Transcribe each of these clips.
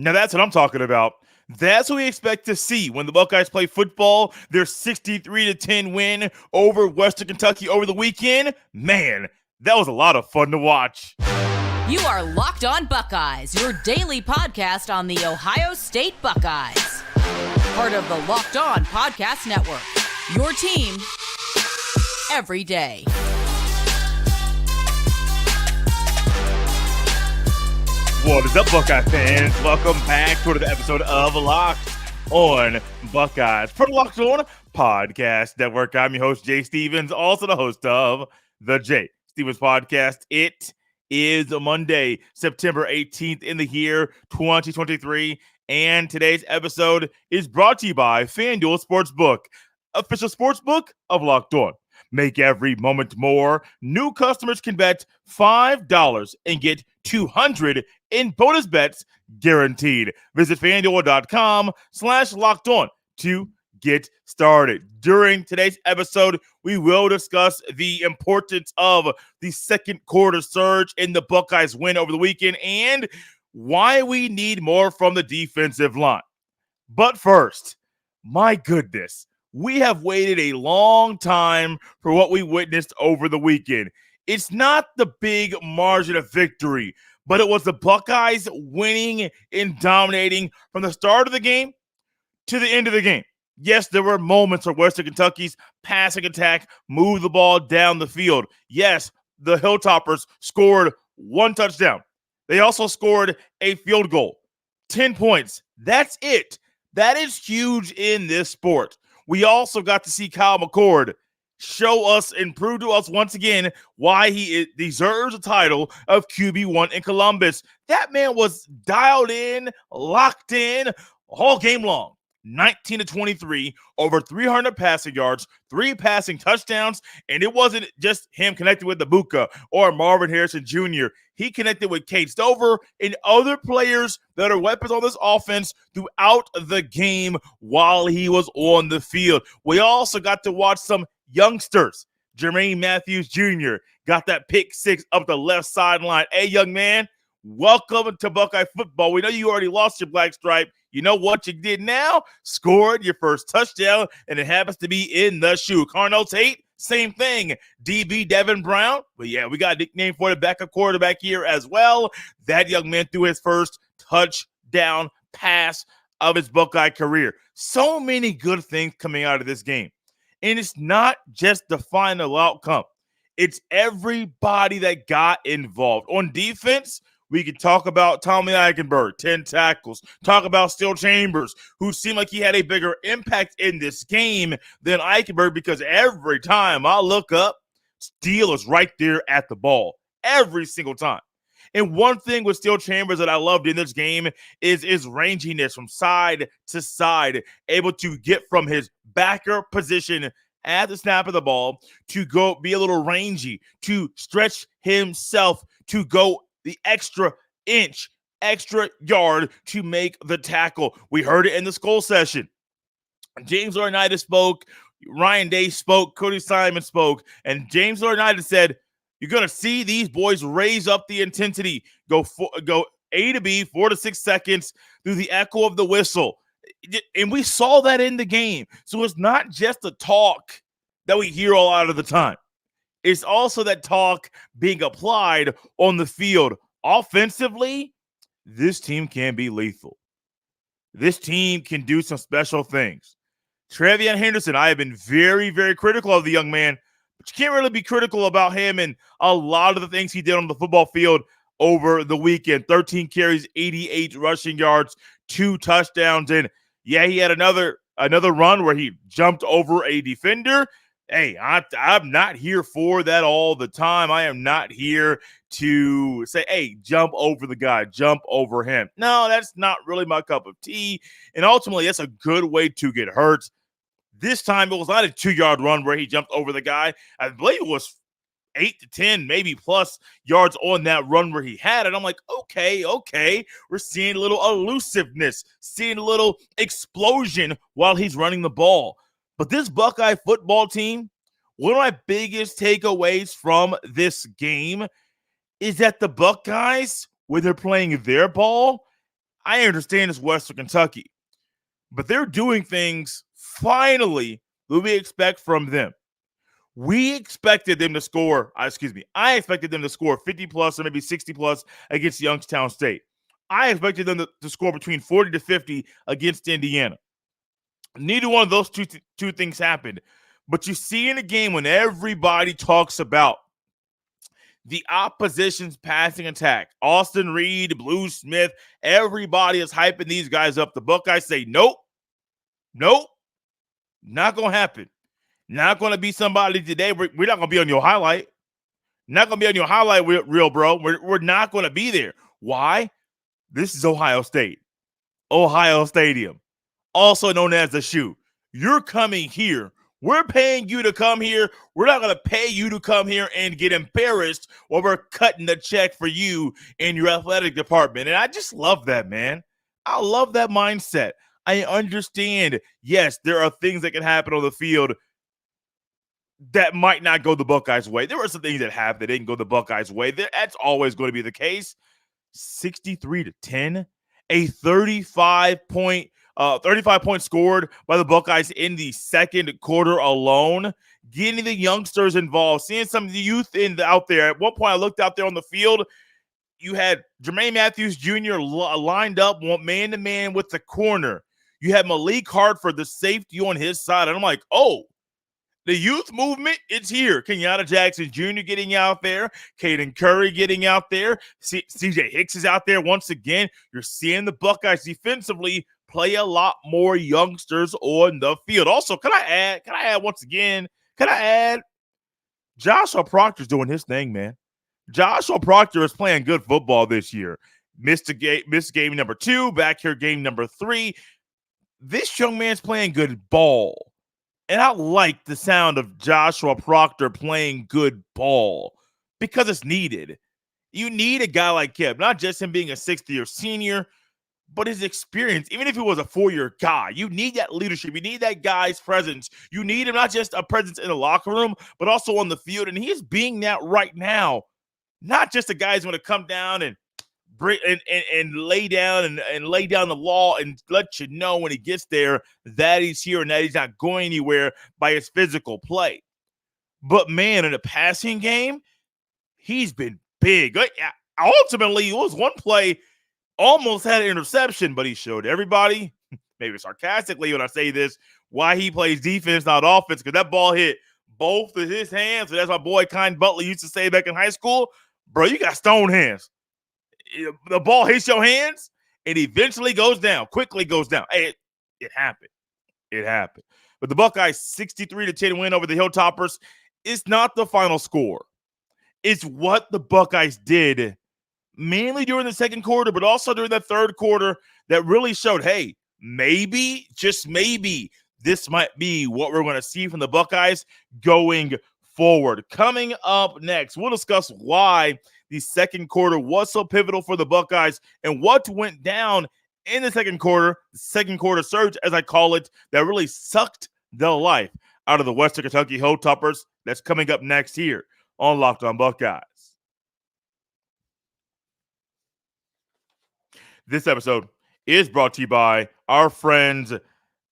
Now that's what I'm talking about. That's what we expect to see when the Buckeyes play football. Their 63-10 win over Western Kentucky over the weekend. Man, that was a lot of fun to watch. You are Locked On Buckeyes, your daily podcast on the Ohio State Buckeyes. Part of the Locked On Podcast Network, your team every day. What is up, Buckeye fans? Welcome back to another episode of Locked On Buckeyes for the Locked On Podcast Network. I'm your host, Jay Stevens, also the host of the Jay Stevens Podcast. It is Monday, September 18th in the year 2023, and today's episode is brought to you by FanDuel Sportsbook, official sportsbook of Locked On. Make every moment more. New customers can bet $5 and get $200 in bonus bets guaranteed. Visit FanDuel.com/LockedOn to get started. During today's episode, we will discuss the importance of the second quarter surge in the Buckeyes win over the weekend and why we need more from the defensive line. But first, my goodness, we have waited a long time for what we witnessed over the weekend. It's not the big margin of victory, but it was the Buckeyes winning and dominating from the start of the game to the end of the game. Yes, there were moments where Western Kentucky's passing attack moved the ball down the field. Yes, the Hilltoppers scored one touchdown. They also scored a field goal. 10 points. That's it. That is huge in this sport. We also got to see Kyle McCord show us and prove to us once again why he deserves a title of QB1 in Columbus. That man was dialed in, locked in all game long. 19-23, over 300 passing yards, 3 passing touchdowns, and it wasn't just him connected with Ibuka or Marvin Harrison Jr. He connected with Cade Stover and other players that are weapons on this offense throughout the game while he was on the field. We also got to watch some youngsters. Jermaine Matthews Jr. got that pick six up the left sideline. Hey, young man, welcome to Buckeye football. We know you already lost your black stripe. You know what you did now? Scored your first touchdown, and it happens to be in the shoe. Carnell Tate, same thing. DB Devin Brown. But yeah, we got a nickname for the backup quarterback here as well. That young man threw his first touchdown pass of his Buckeye career. So many good things coming out of this game. And it's not just the final outcome. It's everybody that got involved. On defense, we can talk about Tommy Eichenberg, 10 tackles. Talk about Steele Chambers, who seemed like he had a bigger impact in this game than Eichenberg because every time I look up, Steele is right there at the ball every single time. And one thing with Steele Chambers that I loved in this game is his ranginess from side to side, able to get from his backer position at the snap of the ball to go be a little rangy, to stretch himself, to go the extra inch, extra yard to make the tackle. We heard it in the school session. James Laurinaitis spoke, Ryan Day spoke, Cody Simon spoke, and James Laurinaitis said, you're going to see these boys raise up the intensity, go A to B, 4 to 6 seconds through the echo of the whistle. And we saw that in the game. So it's not just the talk that we hear all out of the time. It's also that talk being applied on the field. Offensively, this team can be lethal. This team can do some special things. Trevion Henderson, I have been very, very critical of the young man, but you can't really be critical about him and a lot of the things he did on the football field over the weekend. 13 carries, 88 rushing yards, 2 touchdowns, and yeah, he had another run where he jumped over a defender. Hey, I'm not here for that all the time. I am not here to say, hey, jump over the guy, jump over him. No, that's not really my cup of tea. And ultimately, that's a good way to get hurt. This time, it was not a 2-yard run where he jumped over the guy. I believe it was 8 to 10, maybe plus yards on that run where he had it. I'm like, okay. We're seeing a little elusiveness, seeing a little explosion while he's running the ball. But this Buckeye football team, one of my biggest takeaways from this game is that the Buckeyes, when they're playing their ball, I understand it's Western Kentucky, but they're doing things finally that we expect from them. We expected them to score, I expected them to score 50 plus or maybe 60 plus against Youngstown State. I expected them to score between 40 to 50 against Indiana. Neither one of those two things happened. But you see in a game when everybody talks about the opposition's passing attack, Austin Reed, Blue Smith, everybody is hyping these guys up. The Buckeyes say, nope, not going to happen. Not going to be somebody today. We're not going to be on your highlight. Not going to be on your highlight reel, bro. We're not going to be there. Why? This is Ohio State. Ohio Stadium, also known as the Shoe. You're coming here. We're paying you to come here. We're not going to pay you to come here and get embarrassed while we're cutting the check for you in your athletic department. And I just love that, man. I love that mindset. I understand, yes, there are things that can happen on the field that might not go the Buckeyes' way. There were some things that happened that didn't go the Buckeyes' way. That's always going to be the case. 63-10, a 35 point scored by the Buckeyes in the second quarter alone, getting the youngsters involved, seeing some of the youth out there. At one point, I looked out there on the field. You had Jermaine Matthews Jr. lined up man-to-man with the corner. You had Malik Hartford, the safety, on his side. And I'm like, oh, the youth movement, it's here. Kenyatta Jackson Jr. getting out there. Caden Curry getting out there. CJ Hicks is out there once again. You're seeing the Buckeyes defensively play a lot more youngsters on the field. Also, can I add once again, Joshua Proctor's doing his thing, man. Joshua Proctor is playing good football this year. Missed game number 2, back here game number 3. This young man's playing good ball. And I like the sound of Joshua Proctor playing good ball because it's needed. You need a guy like him, not just him being a 6th-year senior, but his experience. Even if he was a 4-year guy, you need that leadership. You need that guy's presence. You need him not just a presence in the locker room, but also on the field. And he is being that right now. Not just a guy who's going to come down and lay down the law and let you know when he gets there that he's here and that he's not going anywhere by his physical play. But man, in a passing game, he's been big. Ultimately, it was one play, almost had an interception, but he showed everybody, maybe sarcastically when I say this, why he plays defense, not offense, because that ball hit both of his hands. And that's my boy Kind Butler used to say back in high school, bro, you got stone hands. The ball hits your hands and eventually goes down, quickly goes down. Hey, it happened. It happened. But the Buckeyes 63-10 win over the Hilltoppers is not the final score. It's what the Buckeyes did mainly during the second quarter, but also during the third quarter that really showed, hey, maybe, just maybe, this might be what we're going to see from the Buckeyes going forward. Coming up next, we'll discuss why the second quarter was so pivotal for the Buckeyes and what went down in the second quarter surge, as I call it, that really sucked the life out of the Western Kentucky Hilltoppers. That's coming up next here on Locked On Buckeyes. This episode is brought to you by our friends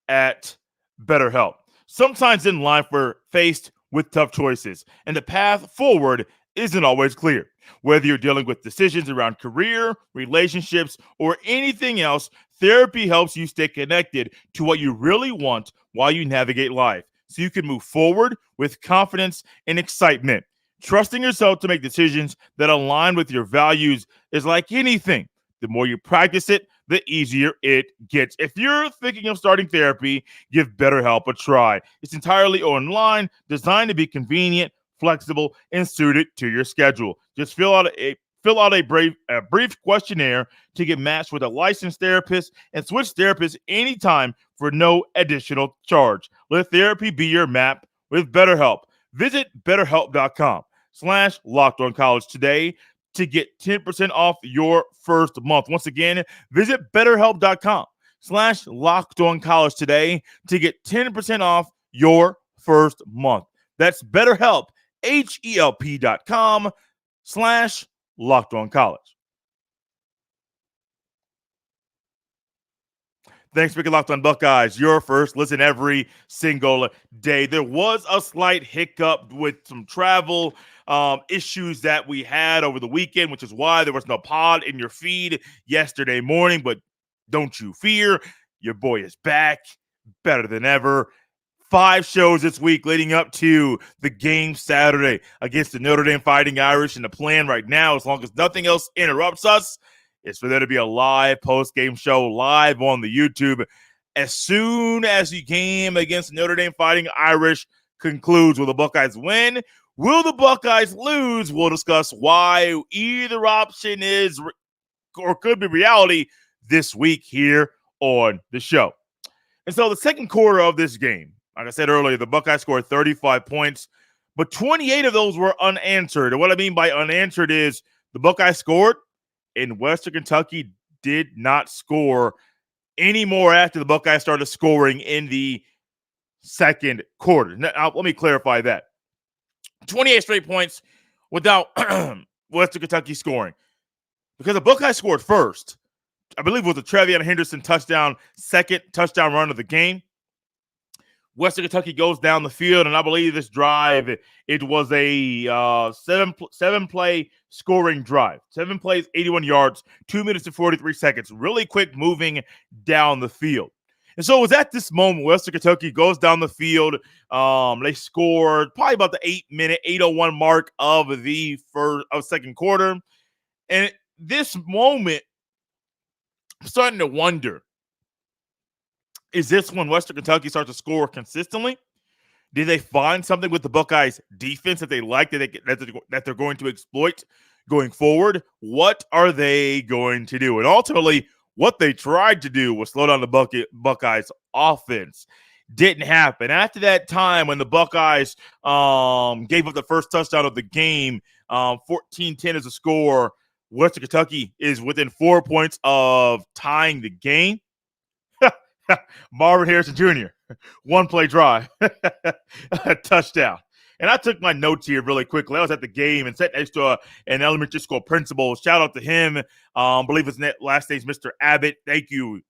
at Betterhelp. Sometimes in life, we're faced with tough choices, and the path forward isn't always clear. Whether you're dealing with decisions around career, relationships, or anything else, therapy helps you stay connected to what you really want while you navigate life, so you can move forward with confidence and excitement. Trusting yourself to make decisions that align with your values is like anything. The more you practice it, the easier it gets. If you're thinking of starting therapy, give BetterHelp a try. It's entirely online, designed to be convenient, flexible, and suited to your schedule. Just fill out a brief questionnaire to get matched with a licensed therapist and switch therapists anytime for no additional charge. Let therapy be your map with BetterHelp. Visit BetterHelp.com/LockedOnCollege today to get 10% off your first month. Once again, visit BetterHelp.com/LockedOnCollege today to get 10% off your first month. That's BetterHelp, HELP.com/LockedOnCollege. Thanks for making Locked On Buckeyes your first listen every single day. There was a slight hiccup with some travel issues that we had over the weekend, which is why there was no pod in your feed yesterday morning. But don't you fear, your boy is back, better than ever. 5 shows this week leading up to the game Saturday against the Notre Dame Fighting Irish. And the plan right now, as long as nothing else interrupts us, is for there to be a live post-game show live on the YouTube as soon as the game against Notre Dame Fighting Irish concludes. Will the Buckeyes win? Will the Buckeyes lose? We'll discuss why either option is or could be reality this week here on the show. And so the second quarter of this game, like I said earlier, the Buckeyes scored 35 points, but 28 of those were unanswered. And what I mean by unanswered is the Buckeyes scored, and Western Kentucky did not score anymore after the Buckeyes started scoring in the second quarter. Now, let me clarify that. 28 straight points without Western Kentucky scoring. Because the Buckeyes scored first. I believe it was a Trevion Henderson touchdown, second touchdown run of the game. Western Kentucky goes down the field, and I believe this drive, it was a seven-play scoring drive. 7 plays, 81 yards, 2 minutes and 43 seconds. Really quick moving down the field. And so it was at this moment Western Kentucky goes down the field. They scored probably about the 8-minute, 8:01 mark of the second quarter. And this moment, I'm starting to wonder, is this when Western Kentucky starts to score consistently? Did they find something with the Buckeyes defense that they like, that they're going to exploit going forward? What are they going to do? And ultimately, what they tried to do was slow down the Buckeyes offense. Didn't happen. After that time when the Buckeyes gave up the first touchdown of the game, 14-10 is the score, Western Kentucky is within 4 points of tying the game. Marvin Harrison Jr., 1-play drive, a touchdown. And I took my notes here really quickly. I was at the game and sat next to an elementary school principal. Shout out to him. I believe his last name's Mr. Abbott. Thank you.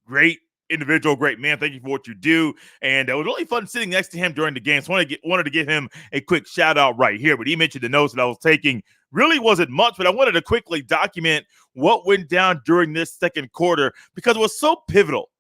Great individual, great man. Thank you for what you do. And it was really fun sitting next to him during the game. So I wanted to give him a quick shout out right here. But he mentioned the notes that I was taking. Really wasn't much, but I wanted to quickly document what went down during this second quarter because it was so pivotal.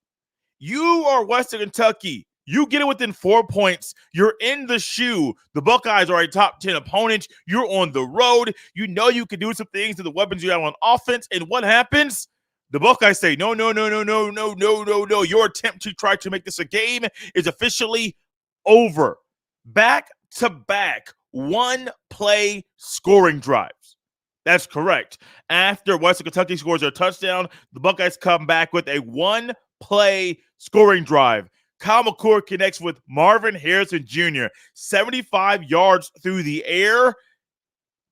You are Western Kentucky. You get it within 4 points. You're in the shoe. The Buckeyes are a top 10 opponent. You're on the road. You know you can do some things to the weapons you have on offense. And what happens? The Buckeyes say, no. Your attempt to try to make this a game is officially over. Back-to-back 1-play scoring drives. That's correct. After Western Kentucky scores their touchdown, the Buckeyes come back with a 1-play scoring drive. Kyle McCord connects with Marvin Harrison Jr. 75 yards through the air.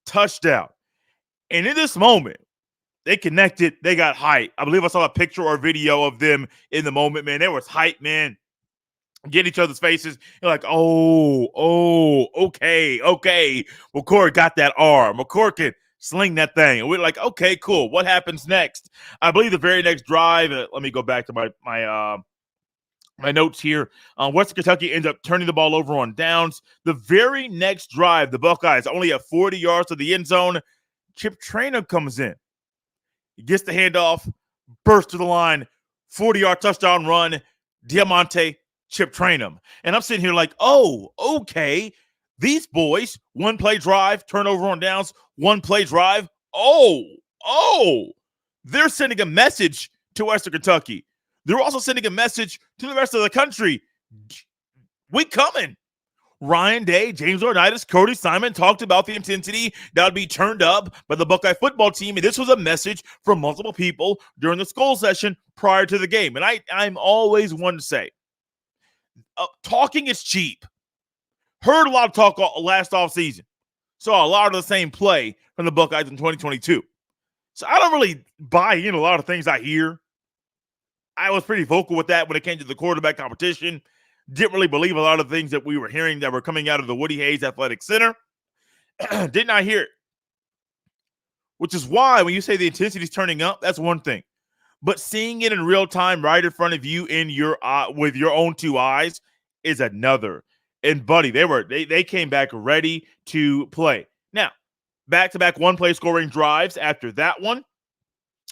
Touchdown. And in this moment, they connected. They got hype. I believe I saw a picture or video of them in the moment, man. There was hype, man. Get each other's faces. You're like, okay. McCord got that arm. McCord can sling that thing. And we're like, okay, cool. What happens next? I believe the very next drive, let me go back to my notes here. Western Kentucky ends up turning the ball over on downs. The very next drive, the Buckeyes only have 40 yards to the end zone. Chip Traynor comes in. He gets the handoff, bursts to the line, 40-yard touchdown run, Diamante, Chip Traynor. And I'm sitting here like, oh, okay. These boys, 1-play drive, turnover on downs, 1-play drive. Oh, they're sending a message to Western Kentucky. They're also sending a message to the rest of the country. We coming. Ryan Day, James Laurinaitis, Cody Simon talked about the intensity that would be turned up by the Buckeye football team. And this was a message from multiple people during the school session prior to the game. And I'm always one to say, talking is cheap. Heard a lot of talk last offseason. Saw a lot of the same play from the Buckeyes in 2022. So I don't really buy in a lot of things I hear. I was pretty vocal with that when it came to the quarterback competition. Didn't really believe a lot of things that we were hearing that were coming out of the Woody Hayes Athletic Center. Did not hear it. Which is why when you say the intensity is turning up, that's one thing. But seeing it in real time right in front of you in your with your own two eyes is another. And buddy, they came back ready to play. Now, back-to-back one-play scoring drives after that one.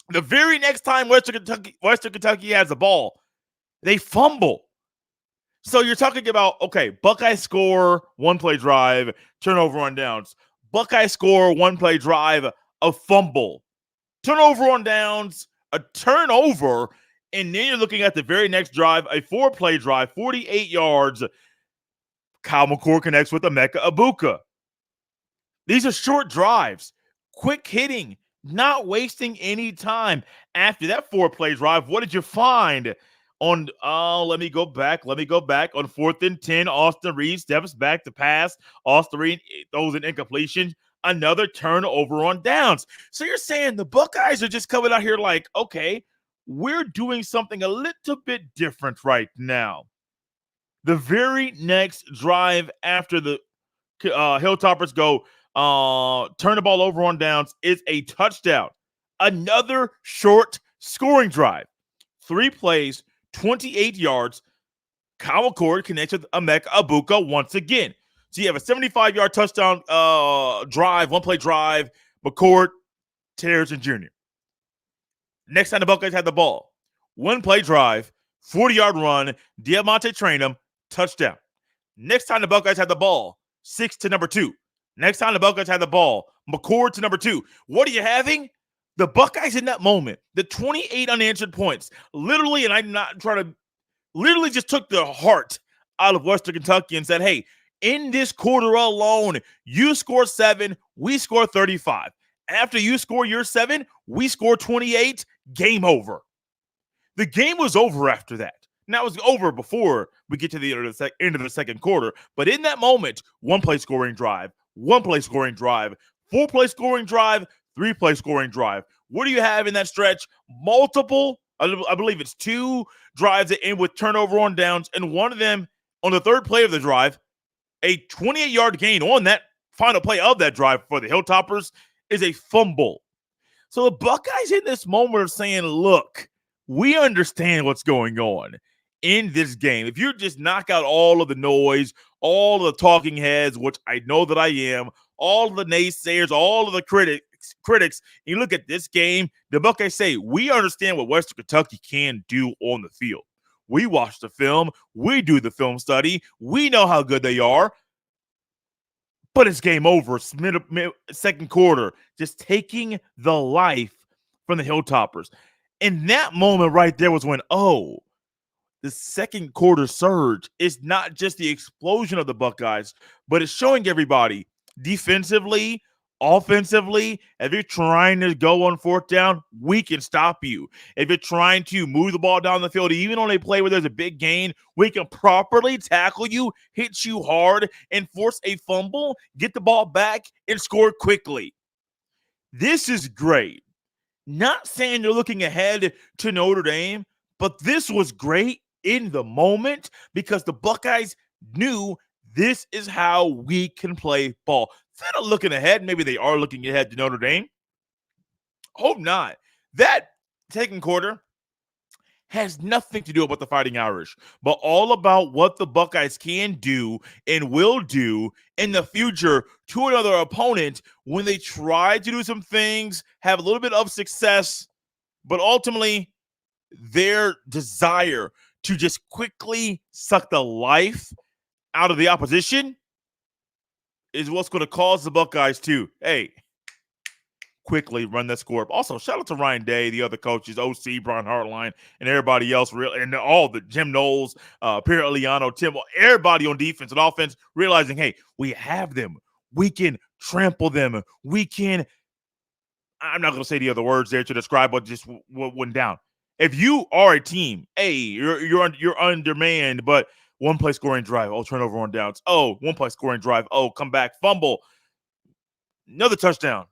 The very next time Western Kentucky has the ball, they fumble. So you're talking about, okay, Buckeyes score, one-play drive, turnover on downs. Buckeyes score, one-play drive, a fumble. Turnover on downs, a turnover, and then you're looking at the very next drive, a four-play drive, 48 yards. Kyle McCord connects with Emeka Egbuka. These are short drives, quick hitting, not wasting any time. After that four-play drive, what did you find? On let me go back. On 4th and 10, Austin Reed steps back to pass. Austin Reed throws an incompletion. Another turnover on downs. So you're saying the Buckeyes are just coming out here like, okay, we're doing something a little bit different right now. The very next drive after the Hilltoppers go turn the ball over on downs is a touchdown. Another short scoring drive. 3 plays, 28 yards. Kyle McCord connects with Emeka Egbuka once again. So you have a 75-yard touchdown drive, one-play drive. McCord, Harrison Jr. Next time the Buckeyes had the ball, one-play drive, 40-yard run, Diamante Traynham, touchdown. Next time the Buckeyes had the ball, 6 to number 2. Next time the Buckeyes had the ball, McCord to number 2. What are you having? The Buckeyes in that moment, the 28 unanswered points, literally, and I'm not trying to, literally just took the heart out of Western Kentucky and said, hey, in this quarter alone, you score 7, we score 35. After you score your 7, we score 28, game over. The game was over after that. Now, it was over before we get to the end of the second quarter, but in that moment, one-play scoring drive, one-play scoring drive, 4-play scoring drive, 3-play scoring drive. What do you have in that stretch? Multiple, I believe it's 2 drives that end with turnover on downs, and one of them on the third play of the drive, a 28-yard gain on that final play of that drive for the Hilltoppers is a fumble. So the Buckeyes in this moment are saying, look, we understand what's going on in this game. If you just knock out all of the noise, all of the talking heads, which I know that I am, all of the naysayers, all of the critics, you look at this game, the Buckeyes say, we understand what Western Kentucky can do on the field. We watch the film. We do the film study. We know how good they are. But it's game over. Second quarter, just taking the life from the Hilltoppers. And that moment right there was when, the second quarter surge is not just the explosion of the Buckeyes, but it's showing everybody defensively, offensively, if you're trying to go on 4th down, we can stop you. If you're trying to move the ball down the field, even on a play where there's a big gain, we can properly tackle you, hit you hard, and force a fumble, get the ball back, and score quickly. This is great. Not saying you're looking ahead to Notre Dame, but this was great in the moment because the Buckeyes knew this is how we can play ball. Instead of looking ahead, maybe they are looking ahead to Notre Dame. Hope not. That second quarter has nothing to do with the Fighting Irish, but all about what the Buckeyes can do and will do in the future to another opponent when they try to do some things, have a little bit of success, but ultimately their desire to just quickly suck the life out of the opposition is what's going to cause the Buckeyes to, quickly run that score up. Also, shout out to Ryan Day, the other coaches, OC, Brian Hartline, and everybody else, and all the Jim Knowles, Pierre Eliano, Tim, everybody on defense and offense, realizing, hey, we have them. We can trample them. We can, I'm not going to say the other words there to describe what just went down. If you are a team, you're undermanned, but one-play scoring drive, turnover on downs. One-play scoring drive. Come back, fumble. Another touchdown.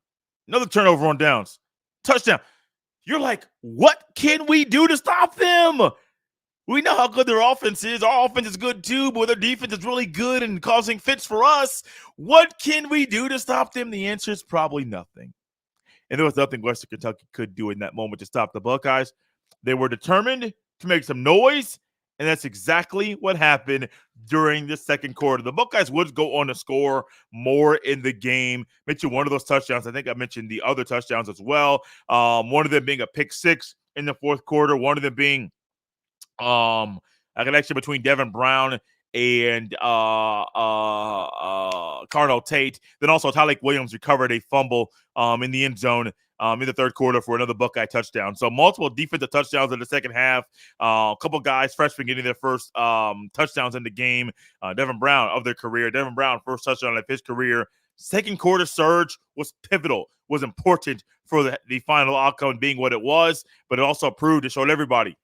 Another turnover on downs. Touchdown. You're like, what can we do to stop them? We know how good their offense is. Our offense is good too, but their defense is really good and causing fits for us. What can we do to stop them? The answer is probably nothing. And there was nothing Western Kentucky could do in that moment to stop the Buckeyes. They were determined to make some noise, and that's exactly what happened during the second quarter. The Buckeyes would go on to score more in the game. Mentioned one of those touchdowns. I think I mentioned the other touchdowns as well. One of them being a pick six in the fourth quarter. One of them being a connection between Devin Brown and Carnell Tate. Then also Tyleik Williams recovered a fumble in the end zone in the third quarter for another Buckeye touchdown. So multiple defensive touchdowns in the second half. A couple guys, freshmen, getting their first touchdowns in the game. Devin Brown of their career. Devin Brown, first touchdown of his career. Second quarter surge was pivotal, was important for the final outcome being what it was, but it also proved and showed everybody,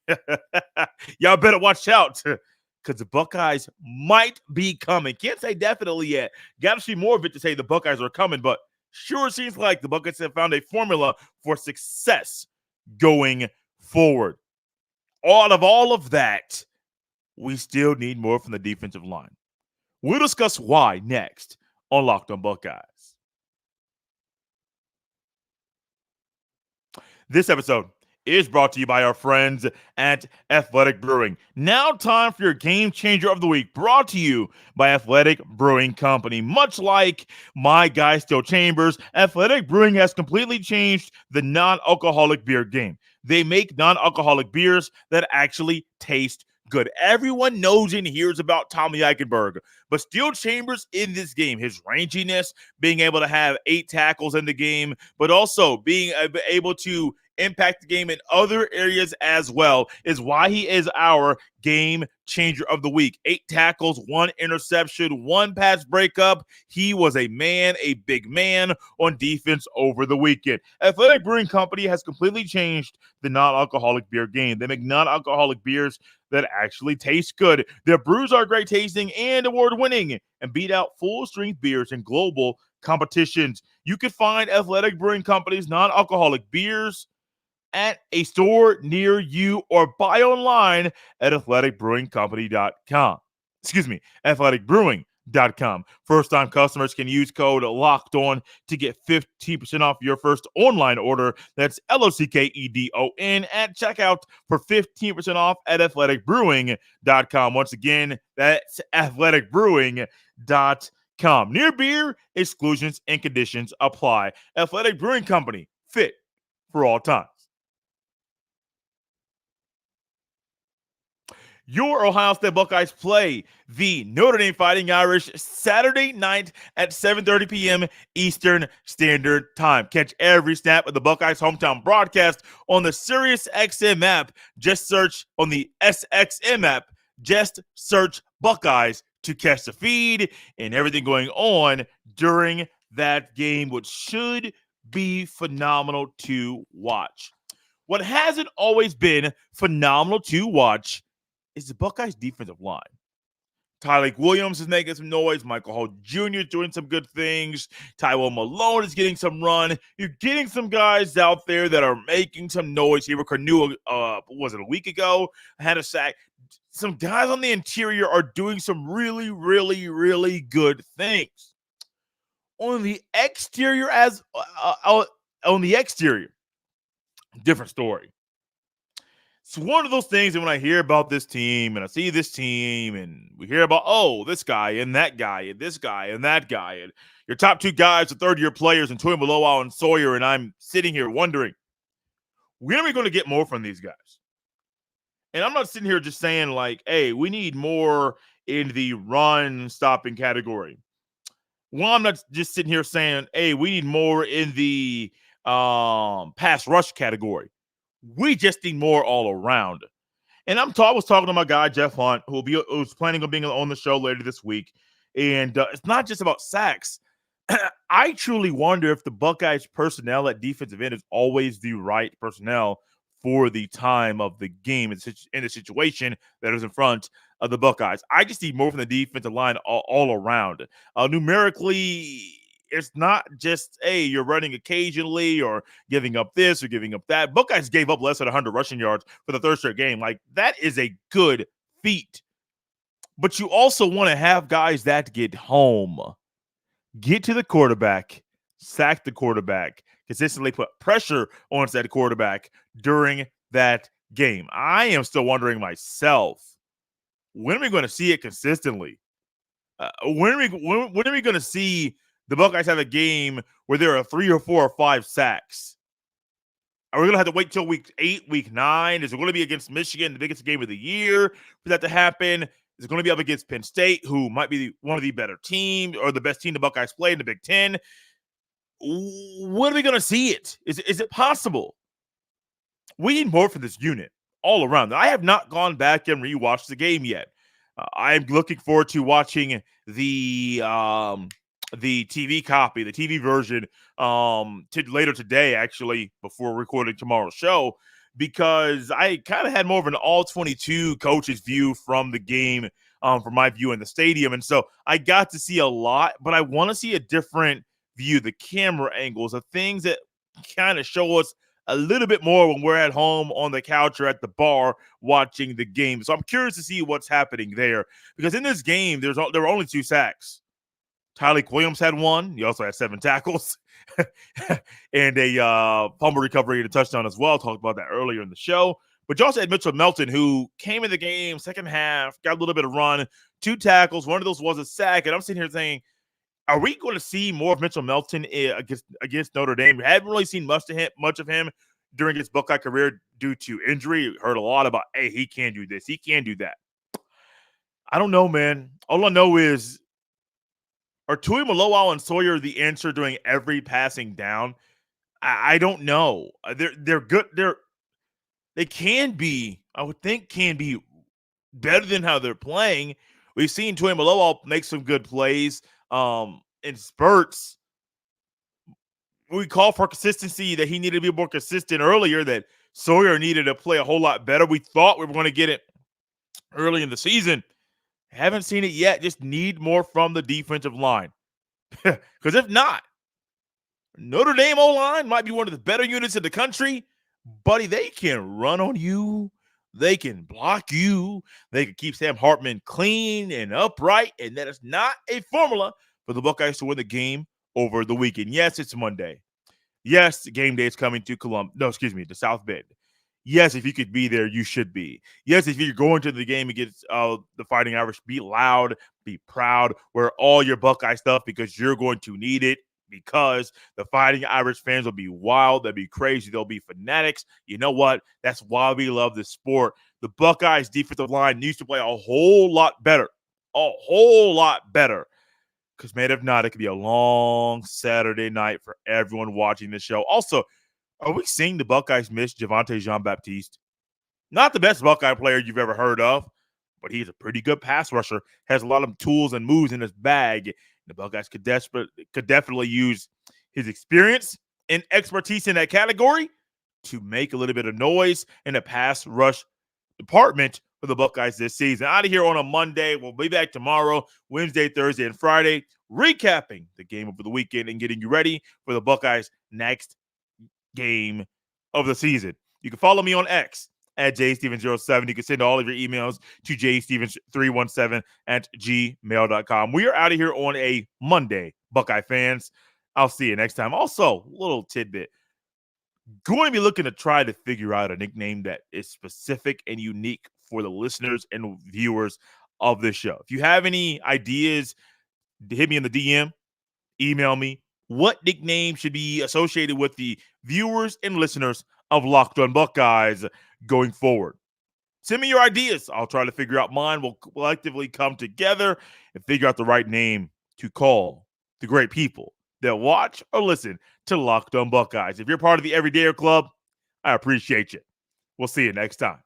y'all better watch out because the Buckeyes might be coming. Can't say definitely yet. Got to see more of it to say the Buckeyes are coming, but sure seems like the Buckeyes have found a formula for success going forward. Out of all of that, we still need more from the defensive line. We'll discuss why next on Locked On Buckeyes. This episode is brought to you by our friends at Athletic Brewing. Now time for your game changer of the week, brought to you by Athletic Brewing Company. Much like my guy Still Chambers, Athletic Brewing has completely changed the non-alcoholic beer game. They make non-alcoholic beers that actually taste good. Everyone knows and hears about Tommy Eichenberg, but Still Chambers in this game, his ranginess, being able to have 8 tackles in the game, but also being able to impact the game in other areas as well, is why he is our game changer of the week. 8 tackles, 1 interception, 1 pass breakup. He was a man, a big man on defense over the weekend. Athletic Brewing Company has completely changed the non-alcoholic beer game. They make non-alcoholic beers that actually taste good. Their brews are great tasting and award-winning and beat out full-strength beers in global competitions. You can find Athletic Brewing Company's non-alcoholic beers at a store near you or buy online at athleticbrewingcompany.com. athleticbrewing.com. First-time customers can use code LOCKEDON to get 15% off your first online order. That's LOCKEDON at checkout for 15% off at athleticbrewing.com. Once again, that's athleticbrewing.com. Near beer, exclusions and conditions apply. Athletic Brewing Company, fit for all times. Your Ohio State Buckeyes play the Notre Dame Fighting Irish Saturday night at 7:30 p.m. Eastern Standard Time. Catch every snap of the Buckeyes hometown broadcast on the SiriusXM app. Just search on the SXM app. Just search Buckeyes to catch the feed and everything going on during that game, which should be phenomenal to watch. What hasn't always been phenomenal to watch is the Buckeyes defensive line. Tyleik Williams is making some noise. Michael Holt Jr. is doing some good things. Tyrone Malone is getting some run. You're getting some guys out there that are making some noise. Here, Canu, was it a week ago? Had a sack. Some guys on the interior are doing some really, really, really good things. On the exterior, different story. It's one of those things that when I hear about this team and I see this team and we hear about, this guy and that guy and this guy and that guy and your top 2 guys are third-year players and Tuimoloau and Sawyer, and I'm sitting here wondering, when are we going to get more from these guys? And I'm not sitting here just saying like, hey, we need more in the run-stopping category. Well, I'm not just sitting here saying, hey, we need more in the pass rush category. We just need more all around. And I was talking to my guy, Jeff Hunt, who's planning on being on the show later this week. And it's not just about sacks. I truly wonder if the Buckeyes personnel at defensive end is always the right personnel for the time of the game in the situation that is in front of the Buckeyes. I just need more from the defensive line all around. Numerically, it's not just, hey, you're running occasionally or giving up this or giving up that. Buckeyes gave up less than 100 rushing yards for the third straight game. Like, that is a good feat. But you also want to have guys that get home, get to the quarterback, sack the quarterback, consistently put pressure on that quarterback during that game. I am still wondering myself, when are we going to see it consistently? When are we going to see the Buckeyes have a game where there are 3 or 4 or 5 sacks? Are we going to have to wait till week 8, week 9? Is it going to be against Michigan, the biggest game of the year, for that to happen? Is it going to be up against Penn State, who might be one of the better teams or the best team the Buckeyes play in the Big Ten? When are we going to see it? Is it possible? We need more for this unit all around. I have not gone back and rewatched the game yet. I'm looking forward to watching the TV copy, the TV version, later today, actually, before recording tomorrow's show, because I kind of had more of an all-22 coach's view from the game, from my view in the stadium. And so I got to see a lot, but I want to see a different view, the camera angles, the things that kind of show us a little bit more when we're at home on the couch or at the bar watching the game. So I'm curious to see what's happening there, because in this game, there were only 2 sacks. Tyleik Williams had 1. He also had 7 tackles and a fumble recovery and a touchdown as well. Talked about that earlier in the show. But you also had Mitchell Melton, who came in the game second half, got a little bit of run, 2 tackles. One of those was a sack. And I'm sitting here saying, are we going to see more of Mitchell Melton against Notre Dame? We haven't really seen much of him during his Buckeye career due to injury. Heard a lot about, hey, he can't do this, he can't do that. I don't know, man. All I know is, are Tui Malowau and Sawyer the answer during every passing down? I don't know. They're good. They can be, I would think, can be better than how they're playing. We've seen Tui Malowau make some good plays in spurts. We call for consistency, that he needed to be more consistent earlier, that Sawyer needed to play a whole lot better. We thought we were going to get it early in the season. Haven't seen it yet. Just need more from the defensive line. Because if not, Notre Dame O-line might be one of the better units in the country. Buddy, they can run on you. They can block you. They can keep Sam Hartman clean and upright. And that is not a formula for the Buckeyes to win the game over the weekend. Yes, it's Monday. Yes, game day is coming to to South Bend. Yes, if you could be there, you should be. Yes, if you're going to the game against the Fighting Irish, be loud, be proud, wear all your Buckeye stuff, because you're going to need it, because the Fighting Irish fans will be wild. They'll be crazy. They'll be fanatics. You know what? That's why we love this sport. The Buckeyes defensive line needs to play a whole lot better. A whole lot better. Because, man, if not, it could be a long Saturday night for everyone watching the show. Also, are we seeing the Buckeyes miss Javonte Jean-Baptiste? Not the best Buckeye player you've ever heard of, but he's a pretty good pass rusher, has a lot of tools and moves in his bag. The Buckeyes could definitely use his experience and expertise in that category to make a little bit of noise in the pass rush department for the Buckeyes this season. Out of here on a Monday. We'll be back tomorrow, Wednesday, Thursday, and Friday, recapping the game over the weekend and getting you ready for the Buckeyes' next game of the season. You can follow me on X at jstevens07. You can send all of your emails to jstevens317@gmail.com. We are out of here on a Monday, Buckeye fans. I'll see you next time. Also, little tidbit. Going to be looking to try to figure out a nickname that is specific and unique for the listeners and viewers of this show. If you have any ideas, hit me in the DM, email me. What nickname should be associated with the viewers and listeners of Locked On Buckeyes going forward? Send me your ideas. I'll try to figure out mine. We'll collectively come together and figure out the right name to call the great people that watch or listen to Locked On Buckeyes. If you're part of the Everydayer Club, I appreciate you. We'll see you next time.